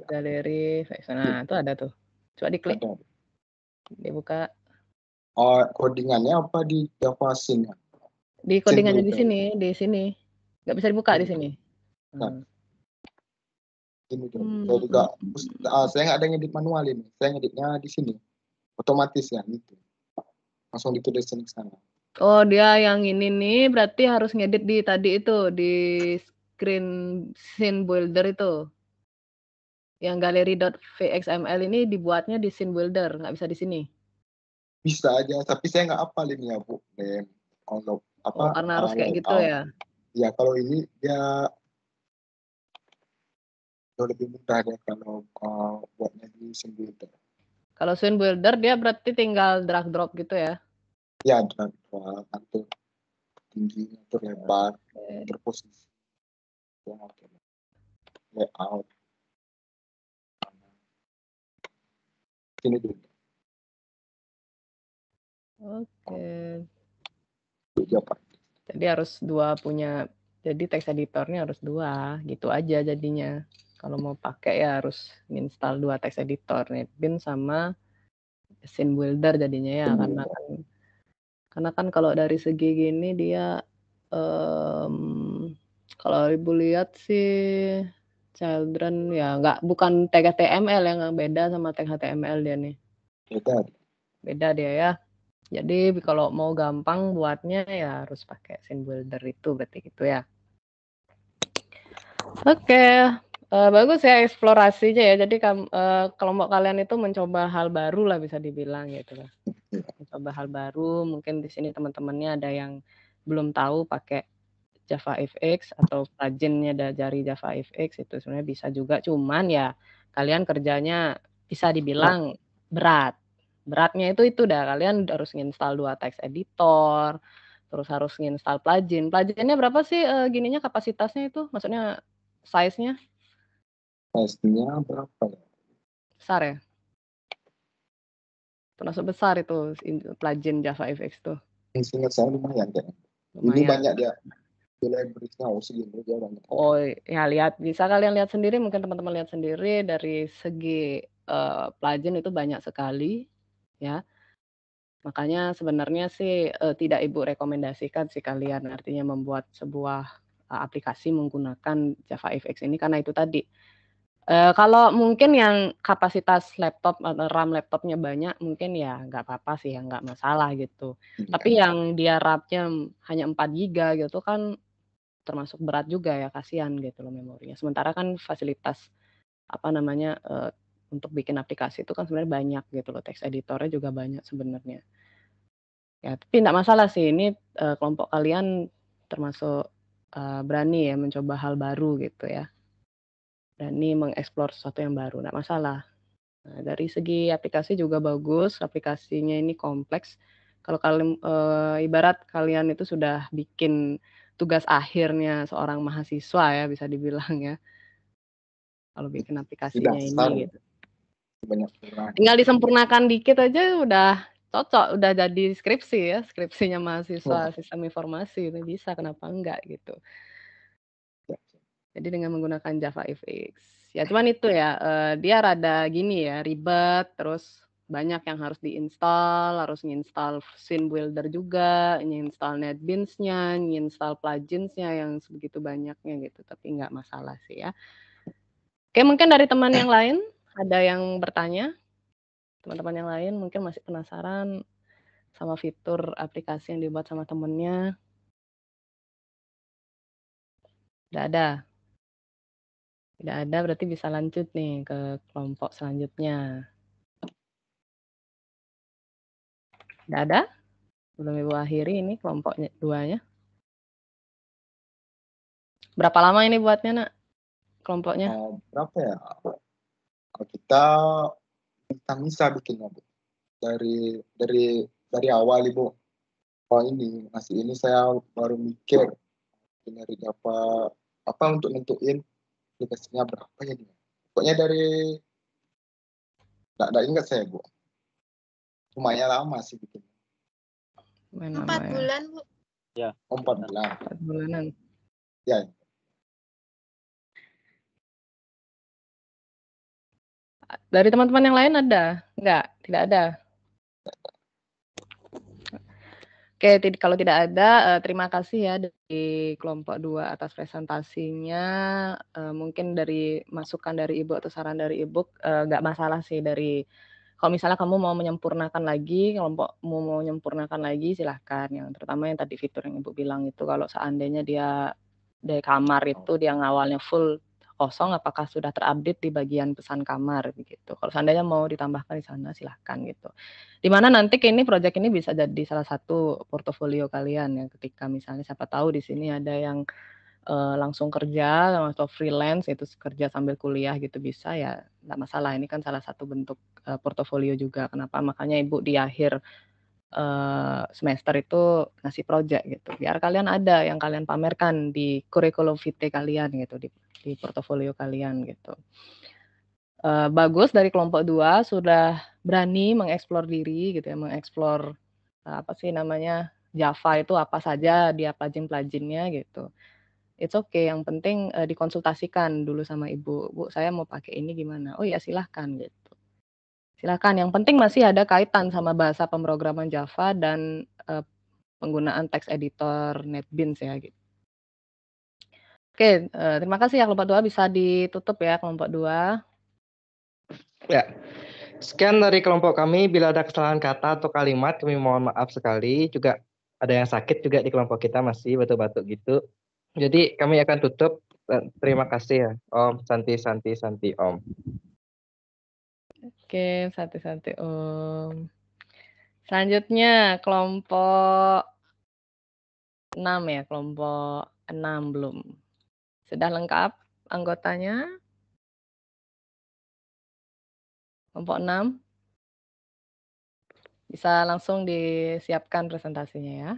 Galeri, nah itu ada tuh. Coba diklik. Dibuka. Codingannya apa di Java Sin? Di codingannya di sini. Nggak bisa dibuka di sini. Ini saya juga, saya nggak ada ngedit manual ini. Saya ngeditnya di sini. Otomatis ya gitu. Langsung ditulis di sana. Oh, dia yang ini nih berarti harus ngedit di tadi itu, di screen scene builder itu. Yang galeri.vxml ini dibuatnya di scene builder, nggak bisa di sini. Bisa aja, tapi saya nggak hafal ini ya Bu. Karena harus kayak gitu ya? Ya kalau ini dia lebih mudah deh kalau buatnya di scene builder. Kalau scene builder dia berarti tinggal drag drop gitu ya? Ya, drag drop, atur tinggi, atur lebar, atur posisi, layout. Ini dulu. Oke. Java. Jadi harus jadi text editornya harus 2, gitu aja jadinya. Kalau mau pakai ya harus install 2 text editor, NetBeans sama scene builder jadinya ya, karena kan kalau dari segi gini dia kalau ibu lihat sih children ya bukan tag HTML yang beda sama tag HTML dia nih. Beda dia ya. Jadi kalau mau gampang buatnya ya harus pakai scene builder itu berarti gitu ya. Oke, bagus ya eksplorasinya ya. Jadi kelompok kalian itu mencoba hal baru lah bisa dibilang gitu lah. Mencoba hal baru, mungkin di sini teman-temannya ada yang belum tahu pakai JavaFX atau plugin-nya dari JavaFX itu sebenarnya bisa juga, cuman ya kalian kerjanya bisa dibilang berat. Beratnya itu dah, kalian harus nginstal 2 text editor, terus harus nginstal plugin. Plugin-nya berapa sih, gininya kapasitasnya itu? Maksudnya size-nya? Size-nya berapa ya? Besar ya? Termasuk besar itu plugin JavaFX tuh? Seingat saya lumayan kayaknya. Ini Lumayan. banyak dia. Di library-nya segini dia banyak. Oh ya bisa kalian lihat sendiri, mungkin teman-teman lihat sendiri dari segi plugin itu banyak sekali ya. Makanya sebenarnya sih tidak Ibu rekomendasikan sih kalian artinya membuat sebuah aplikasi menggunakan JavaFX ini karena itu tadi. Kalau mungkin yang kapasitas laptop atau RAM laptopnya banyak mungkin ya nggak apa-apa sih ya, nggak masalah gitu. Tapi yang dia RAM-nya hanya 4 GB gitu kan termasuk berat juga ya, kasihan gitu loh memorinya. Sementara kan fasilitas, apa namanya, untuk bikin aplikasi itu kan sebenarnya banyak gitu loh, text editor-nya juga banyak sebenarnya. Ya, tapi enggak masalah sih ini, kelompok kalian termasuk, berani ya mencoba hal baru gitu ya. Berani mengeksplor sesuatu yang baru, enggak masalah. Nah, dari segi aplikasi juga bagus, aplikasinya ini kompleks. Kalau kalian ibarat kalian itu sudah bikin tugas akhirnya seorang mahasiswa ya bisa dibilang ya. Kalau bikin aplikasinya ini gitu. Banyak kurang. Tinggal disempurnakan dikit aja udah cocok, udah jadi skripsi ya, skripsinya mahasiswa sistem informasi itu bisa, kenapa enggak gitu. Jadi dengan menggunakan JavaFX. Ya cuman itu ya, dia rada gini ya, ribet, terus banyak yang harus diinstal, harus nginstal scene builder juga, nginstal NetBeans-nya, nginstal plugins-nya yang sebegitu banyaknya gitu, tapi nggak masalah sih ya. Oke, mungkin dari teman yang lain ada yang bertanya? Teman-teman yang lain mungkin masih penasaran sama fitur aplikasi yang dibuat sama temennya? Nggak ada? Tidak ada berarti bisa lanjut nih ke kelompok selanjutnya. Nggak ada? Belum Ibu akhiri ini kelompok 2-nya. Berapa lama ini buatnya, Nak? Kelompoknya? Berapa ya? Kita bisa bikinnya, Bu. Dari awal, Ibu. Oh ini, masih ini saya baru mikir dari apa untuk nentuin aplikasinya berapa ya dia. Pokoknya dari nggak ingat saya, Bu. Lumayan lama sih bikin. 4 bulan, Bu. Ya. 4 bulan. 4 bulanan. Ya. Dari teman-teman yang lain ada? Enggak? Tidak ada? Oke, kalau tidak ada, terima kasih ya dari kelompok 2 atas presentasinya. Mungkin dari masukan dari Ibu atau saran dari Ibu, nggak masalah sih kalau misalnya kamu mau menyempurnakan lagi, kelompokmu mau menyempurnakan lagi silahkan. Yang terutama yang tadi fitur yang Ibu bilang itu kalau seandainya dia dari kamar itu dia ngawalnya full kosong, apakah sudah terupdate di bagian pesan kamar begitu. Kalau seandainya mau ditambahkan di sana silahkan gitu. Di mana nanti project ini bisa jadi salah satu portofolio kalian ya ketika misalnya siapa tahu di sini ada yang langsung kerja atau freelance itu kerja sambil kuliah gitu bisa ya nggak masalah. Ini kan salah satu bentuk portofolio juga. Kenapa? Makanya Ibu di akhir semester itu ngasih project gitu. Biar kalian ada yang kalian pamerkan di curriculum vitae kalian gitu di portofolio kalian gitu. Bagus dari kelompok 2 sudah berani mengeksplor diri gitu ya, mengeksplor apa sih namanya, Java itu apa saja dia plugin-pluginnya gitu. It's okay, yang penting dikonsultasikan dulu sama Ibu, "Bu, saya mau pakai ini gimana?" "Oh ya silahkan," gitu. Silahkan, yang penting masih ada kaitan sama bahasa pemrograman Java dan penggunaan text editor NetBeans ya gitu. Oke, terima kasih ya kelompok 2 bisa ditutup ya kelompok 2. Ya. Sekian dari kelompok kami. Bila ada kesalahan kata atau kalimat, kami mohon maaf sekali. Juga ada yang sakit juga di kelompok kita masih batuk-batuk gitu. Jadi kami akan tutup. Terima kasih ya, Om. Santi, Om. Oke, santai-santai Om. Selanjutnya kelompok 6 ya, kelompok 6 belum. Sudah lengkap anggotanya? Kelompok 6? Bisa langsung disiapkan presentasinya ya.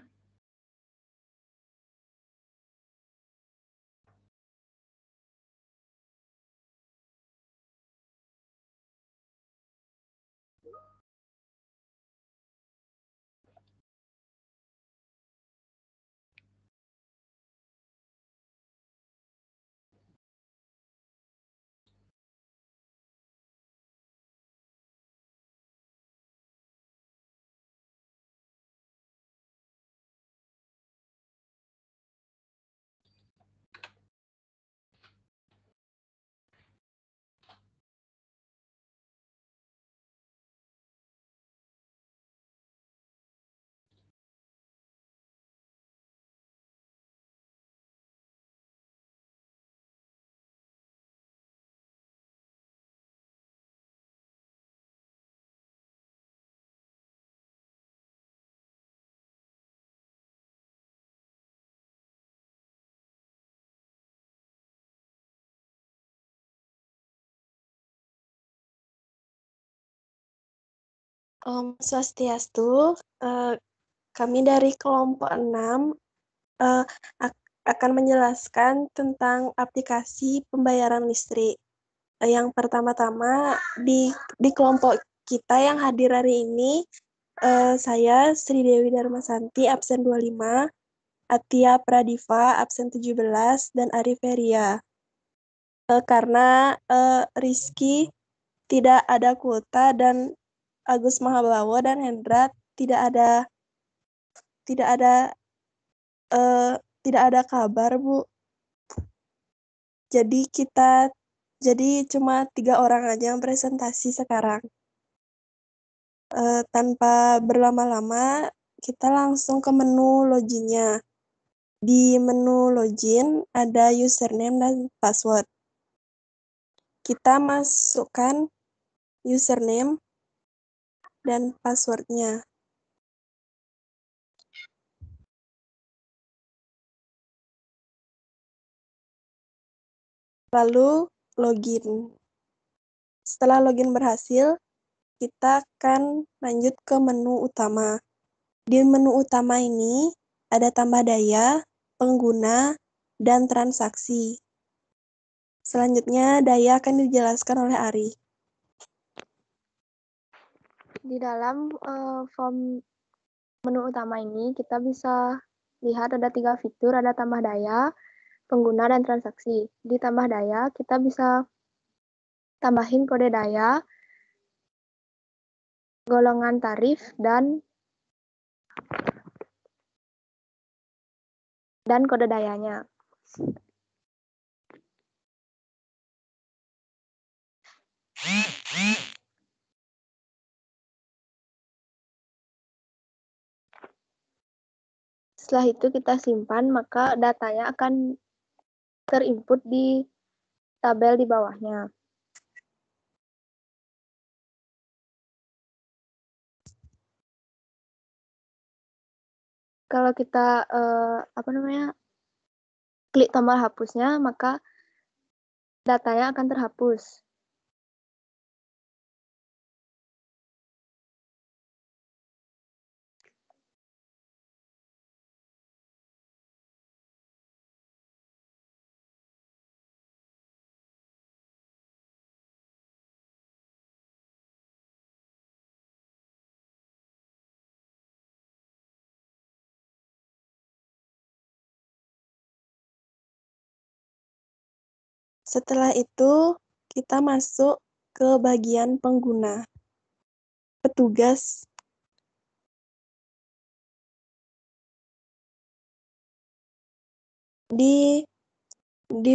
Om Swastiastu, kami dari kelompok 6 akan menjelaskan tentang aplikasi pembayaran listrik. Yang pertama-tama di kelompok kita yang hadir hari ini, saya Sri Dewi Darmasanti absen 25, Atia Pradiva absen 17, dan Ari Feria. Karena Rizky tidak ada kuota dan Agus Mahablawo dan Hendra tidak ada kabar, Bu. Jadi cuma 3 orang aja yang presentasi sekarang. Tanpa berlama-lama, kita langsung ke menu loginnya. Di menu login ada username dan password. Kita masukkan username dan passwordnya. Lalu login. Setelah login berhasil, kita akan lanjut ke menu utama. Di menu utama ini ada tambah daya, pengguna, dan transaksi. Selanjutnya, daya akan dijelaskan oleh Ari. Di dalam form menu utama ini, kita bisa lihat ada 3 fitur, ada tambah daya, pengguna, dan transaksi. Di tambah daya, kita bisa tambahin kode daya, golongan tarif, dan kode dayanya. Setelah itu kita simpan, maka datanya akan terinput di tabel di bawahnya. Kalau kita klik tombol hapusnya, maka datanya akan terhapus. Setelah itu, kita masuk ke bagian pengguna. Petugas. Di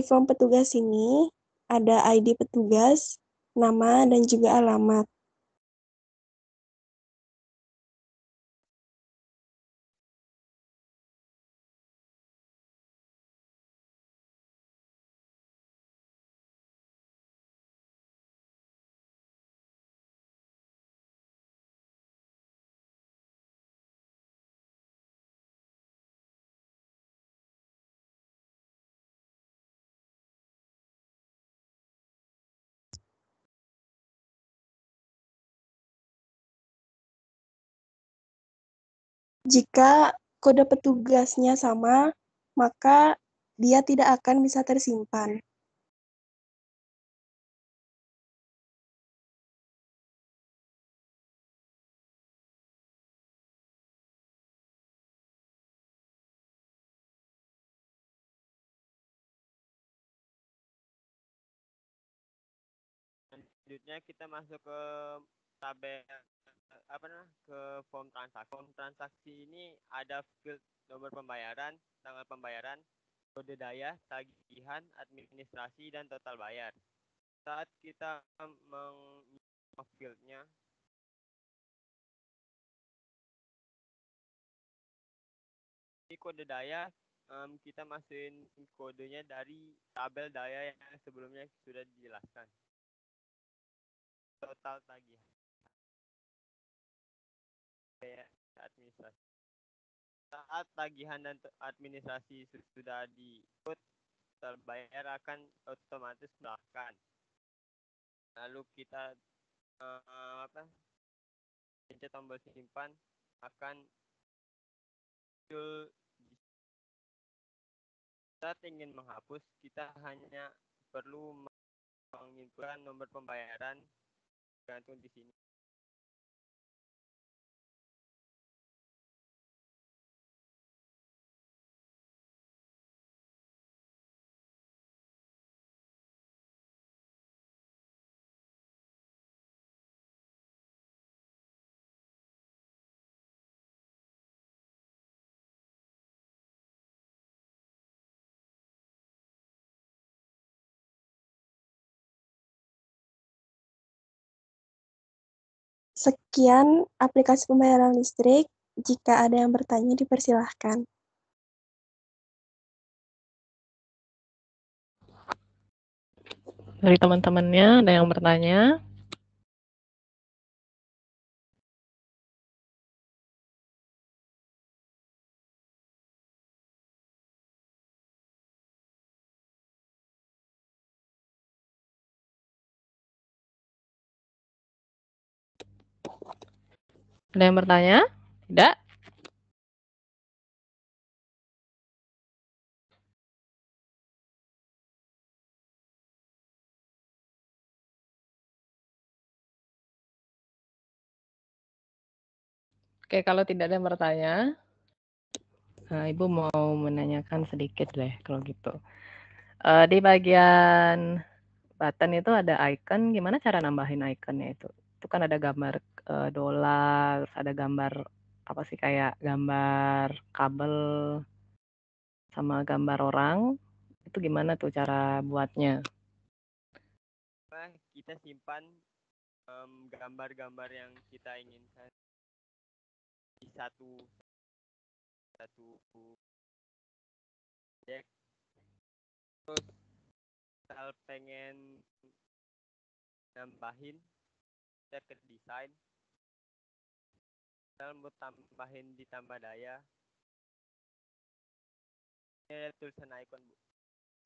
form petugas ini ada ID petugas, nama, dan juga alamat. Jika kode petugasnya sama, maka dia tidak akan bisa tersimpan. Selanjutnya kita masuk ke tabel ke form transaksi. Form transaksi ini ada field nomor pembayaran, tanggal pembayaran, kode daya, tagihan, administrasi, dan total bayar. Saat kita mengisi fieldnya, di kode daya kita masukin kodenya dari tabel daya yang sebelumnya sudah dijelaskan. Total tagihan, administrasi. Saat tagihan dan administrasi sudah diikut, terbayar akan otomatis melakukan. Lalu kita pencet tombol simpan, akan muncul. Saat ingin menghapus, kita hanya perlu menginputkan nomor pembayaran tergantung di sini. Sekian aplikasi pembayaran listrik. Jika ada yang bertanya, dipersilahkan. Dari teman-temannya ada yang bertanya? Ada yang bertanya? Tidak? Oke, kalau tidak ada yang bertanya, Ibu mau menanyakan sedikit deh kalau gitu. Di bagian button itu ada icon, gimana cara nambahin iconnya itu? Itu kan ada gambar dolar, ada gambar apa sih kayak gambar kabel sama gambar orang. Itu gimana tuh cara buatnya? Kita simpan gambar-gambar yang kita inginkan di satu project. Terus kalau pengen nambahin, kita ke desain. Kalau mau tambahin ditambah daya, ini ada tulisan icon, Bu.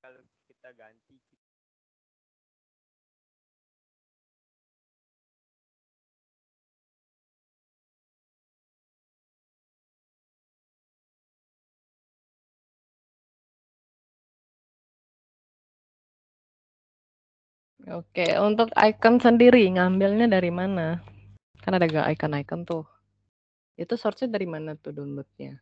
Kalau kita ganti, Oke, untuk icon sendiri ngambilnya dari mana? Kan ada icon-icon tuh. Itu source-nya dari mana tuh download-nya?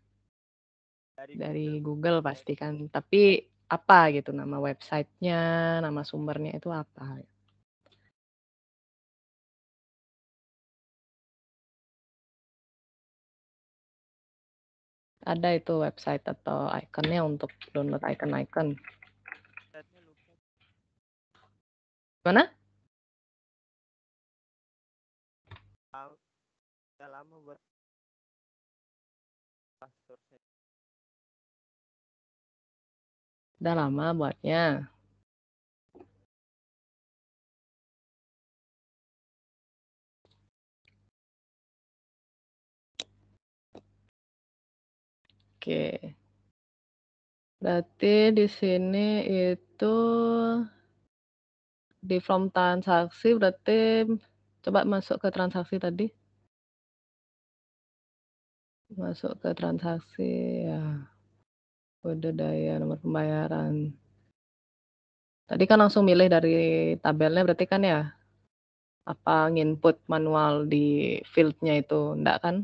Dari Google pasti kan. Tapi apa gitu nama website-nya, nama sumbernya itu apa? Ada itu website atau ikonnya untuk download icon-icon. Mana? udah lama buat passwordnya. Udah lama buatnya. Oke. Berarti di sini itu di form transaksi berarti coba masuk ke transaksi tadi. Masuk ke transaksi ya. Kode daya nomor pembayaran. Tadi kan langsung milih dari tabelnya berarti kan ya? Apa nginput manual di field-nya itu enggak kan?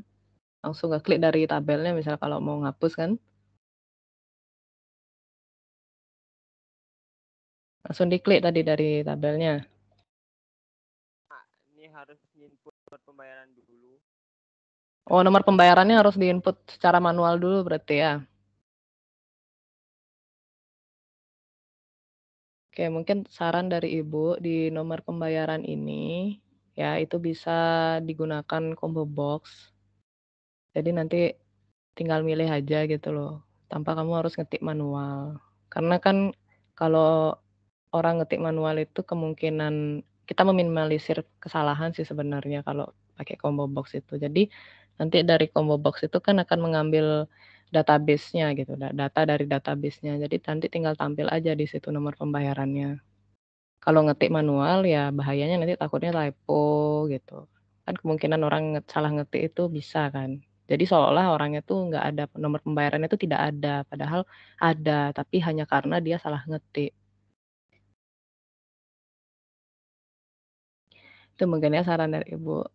Langsung ngeklik dari tabelnya misal kalau mau ngapus kan? Langsung diklik tadi dari tabelnya. Nah, ini harus input pembayaran dulu. Oh, nomor pembayarannya harus diinput secara manual dulu berarti ya. Oke, mungkin saran dari Ibu di nomor pembayaran ini ya itu bisa digunakan combo box. Jadi nanti tinggal milih aja gitu loh, tanpa kamu harus ngetik manual. Karena kan kalau orang ngetik manual itu kemungkinan kita meminimalisir kesalahan sih sebenarnya kalau pakai combo box itu. Jadi nanti dari combo box itu kan akan mengambil database-nya gitu, data dari database-nya. Jadi nanti tinggal tampil aja di situ nomor pembayarannya. Kalau ngetik manual ya bahayanya nanti takutnya typo gitu. Kan kemungkinan orang salah ngetik itu bisa kan. Jadi seolah-olah orangnya tuh nggak ada nomor pembayarannya itu tidak ada, padahal ada, tapi hanya karena dia salah ngetik. Itu mungkin ya saran dari Ibu.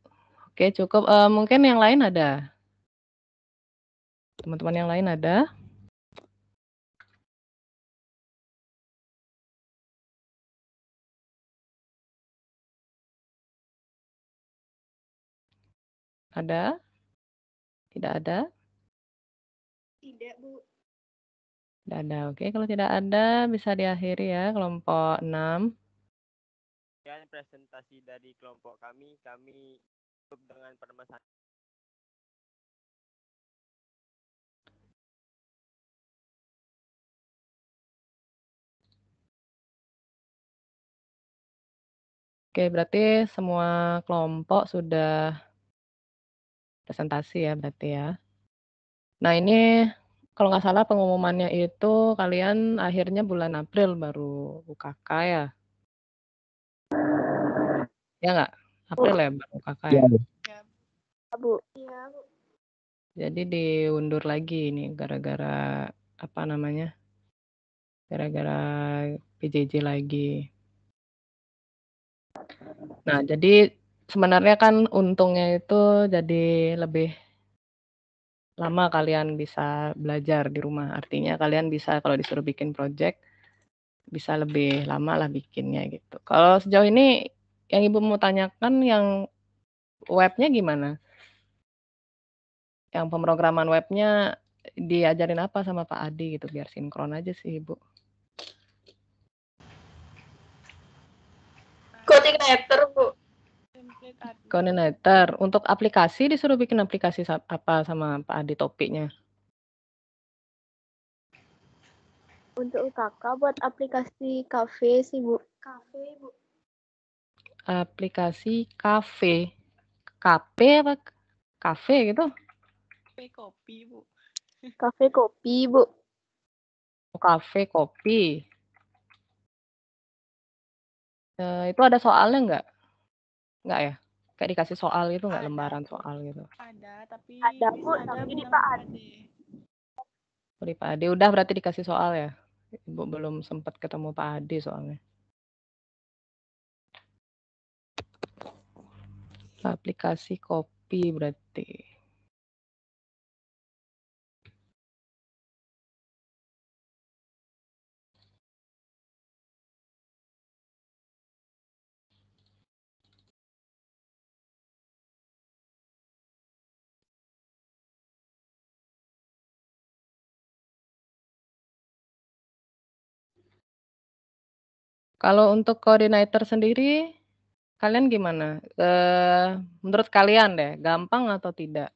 Oke, cukup. Mungkin yang lain ada? Teman-teman yang lain ada? Ada? Tidak ada? Tidak, Bu. Tidak ada. Oke, kalau tidak ada bisa diakhiri ya kelompok 6. Dan presentasi dari kelompok kami tutup dengan permasalahan. Oke, berarti semua kelompok sudah presentasi ya berarti ya. Nah ini kalau nggak salah pengumumannya itu kalian akhirnya bulan April baru UKK ya? Ya nggak? April ya baru UKK ya? Ya, Bu. Iya, Bu. Jadi diundur lagi ini gara-gara apa namanya? Gara-gara PJJ lagi. Nah, jadi sebenarnya kan untungnya itu jadi lebih lama kalian bisa belajar di rumah. Artinya kalian bisa kalau disuruh bikin project bisa lebih lama lah bikinnya gitu. Kalau sejauh ini yang Ibu mau tanyakan yang webnya gimana? Yang pemrograman webnya diajarin apa sama Pak Adi gitu biar sinkron aja sih Ibu. Coordinator, Bu. Coordinator. Untuk aplikasi disuruh bikin aplikasi apa sama Pak Adi topiknya? Untuk UKK buat aplikasi kafe sih, Bu. Kafe, Bu. Aplikasi kafe. Kafe apa? Kafe gitu? Kafe kopi, Bu. Kafe kopi, Bu. Kafe kopi. Itu ada soalnya nggak? Nggak ya? Kayak dikasih soal itu nggak, lembaran soal gitu? Ada, tapi Ada, Bu, bisa tapi di bilang Pak Ade. Oh, di Pak Ade. Udah berarti dikasih soal ya? Ibu belum sempat ketemu Pak Ade soalnya. Aplikasi kopi berarti. Kalau untuk koordinator sendiri, kalian gimana? Menurut kalian deh, gampang atau tidak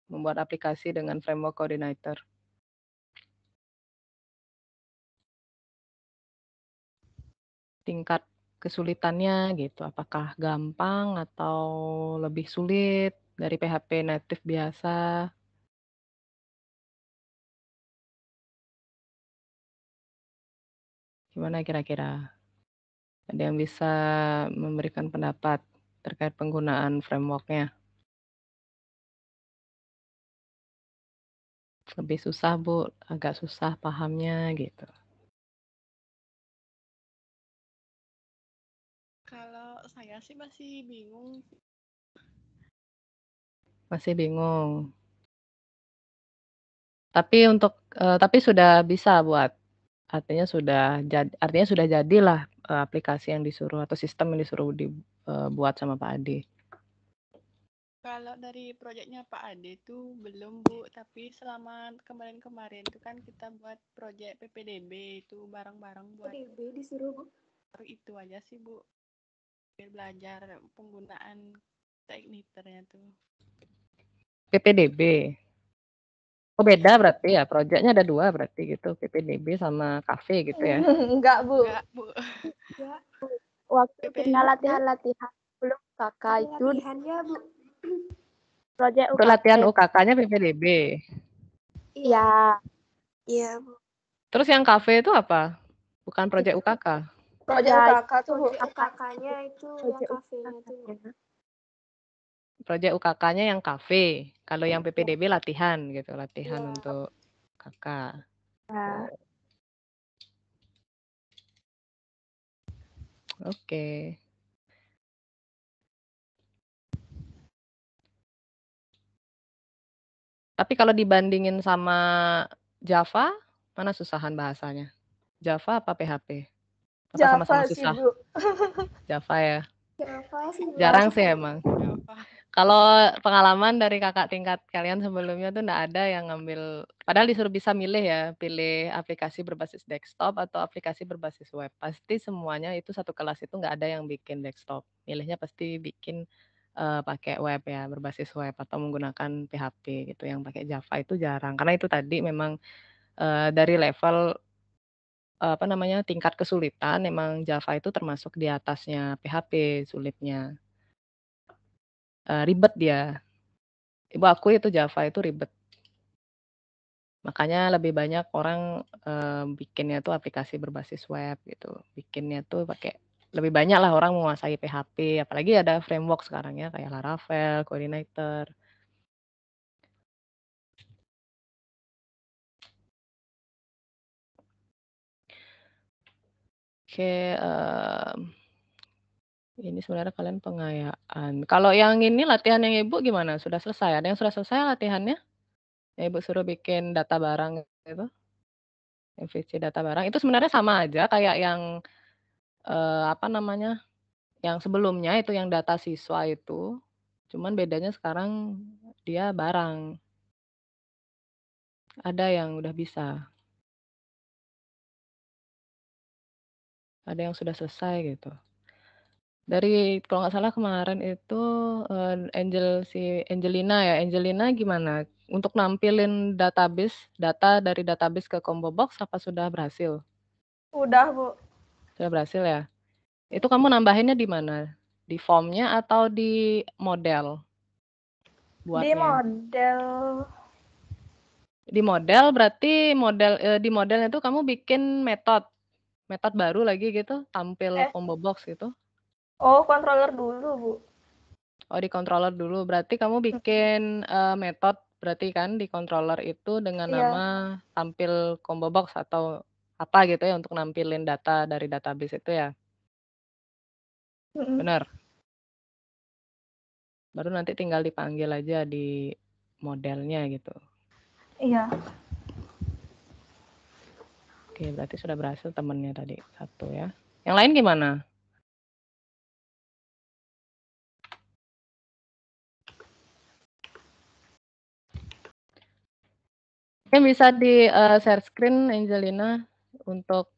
membuat aplikasi dengan framework coordinator? Tingkat kesulitannya gitu, apakah gampang atau lebih sulit dari PHP native biasa? Gimana kira-kira? Ada yang bisa memberikan pendapat terkait penggunaan framework-nya? lebih susah, Bu. Agak susah pahamnya gitu. Kalau saya sih masih bingung. Masih bingung. Tapi sudah bisa buat. Artinya sudah jadilah aplikasi yang disuruh atau sistem yang disuruh dibuat sama Pak Ade. Kalau dari proyeknya Pak Ade itu belum, Bu. Tapi selama kemarin-kemarin itu kan kita buat proyek PPDB itu bareng-bareng buat. PPDB disuruh, Bu. Baru itu aja sih, Bu. Biar belajar penggunaan tekniternya tuh. PPDB. Oh beda berarti ya, proyeknya ada 2 berarti gitu, PPDB sama kafe gitu ya? Enggak, Bu. Enggak, Bu. Ya. Waktu PP. kita latihan belum kakak itu Latihannya, Bu. proyek Untuk UKT. latihan UKK-nya PPDB. Iya. Iya, Bu. Terus yang kafe itu apa? Bukan proyek UKK? Proyek Ya, UKK tuh, Bu. UKK-nya itu yang kafenya tuh. Proyek UKK-nya yang kafe. Kalau yang PPDB latihan gitu, latihan untuk kakak. Ya. Oke. Tapi kalau dibandingin sama Java, mana susahan bahasanya? Java apa PHP? Apa Java sama-sama sih, susah? Bu. Java ya. Java sih, Bu. Jarang sih emang. Java. Kalau pengalaman dari kakak tingkat kalian sebelumnya tuh enggak ada yang ngambil, padahal disuruh bisa milih ya, pilih aplikasi berbasis desktop atau aplikasi berbasis web. Pasti semuanya itu satu kelas itu enggak ada yang bikin desktop. Milihnya pasti bikin pakai web ya, berbasis web atau menggunakan PHP gitu. Yang pakai Java itu jarang. Karena itu tadi memang dari level tingkat kesulitan memang Java itu termasuk di atasnya PHP sulitnya. Ribet dia. Ibu aku itu Java itu ribet. Makanya lebih banyak orang bikinnya tuh aplikasi berbasis web gitu. Bikinnya tuh pakai lebih banyak lah orang menguasai PHP, apalagi ada framework sekarang ya kayak Laravel, Coordinator. Oke, ini sebenarnya kalian pengayaan. Kalau yang ini latihan yang Ibu gimana? Sudah selesai? Ada yang sudah selesai latihannya? Yang Ibu suruh bikin data barang itu? MVC data barang itu sebenarnya sama aja kayak yang yang sebelumnya itu yang data siswa itu. Cuman bedanya sekarang dia barang. Ada yang udah bisa. Ada yang sudah selesai gitu. Dari kalau nggak salah kemarin itu Angelina ya. Angelina gimana? Untuk nampilin data dari database ke combo box apa sudah berhasil? Udah, Bu. Sudah berhasil ya? Itu kamu nambahinnya di mana? Di formnya atau di model? Di model. Di model berarti di modelnya itu kamu bikin metode baru lagi gitu, tampil combo box gitu. Oh, controller dulu, Bu. Oh, di controller dulu. Berarti kamu bikin metode berarti kan di controller itu dengan nama tampil combo box atau apa gitu ya untuk nampilin data dari database itu ya. Benar. Baru nanti tinggal dipanggil aja di modelnya gitu. Iya. Oke, berarti sudah berhasil temennya tadi satu ya. Yang lain gimana? Mungkin bisa di share screen Angelina untuk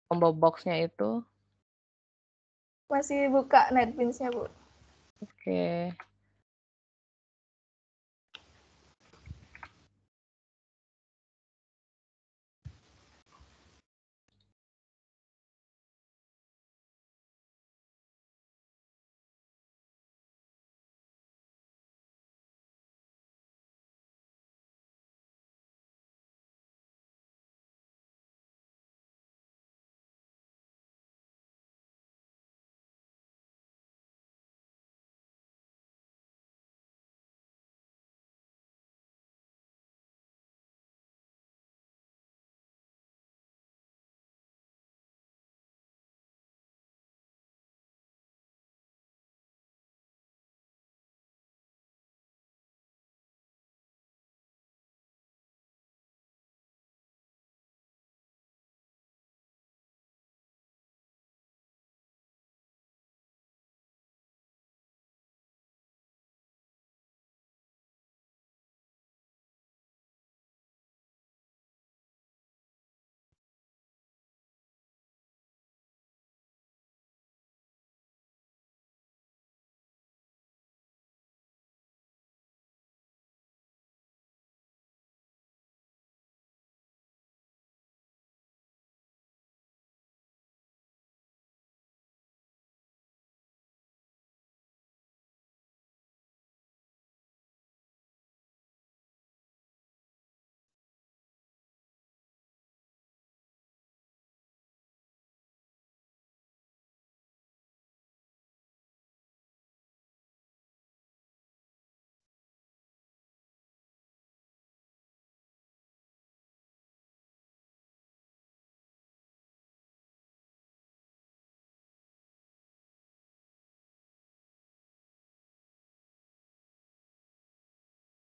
combo box-nya itu. Masih buka NetBeans-nya, Bu. Oke.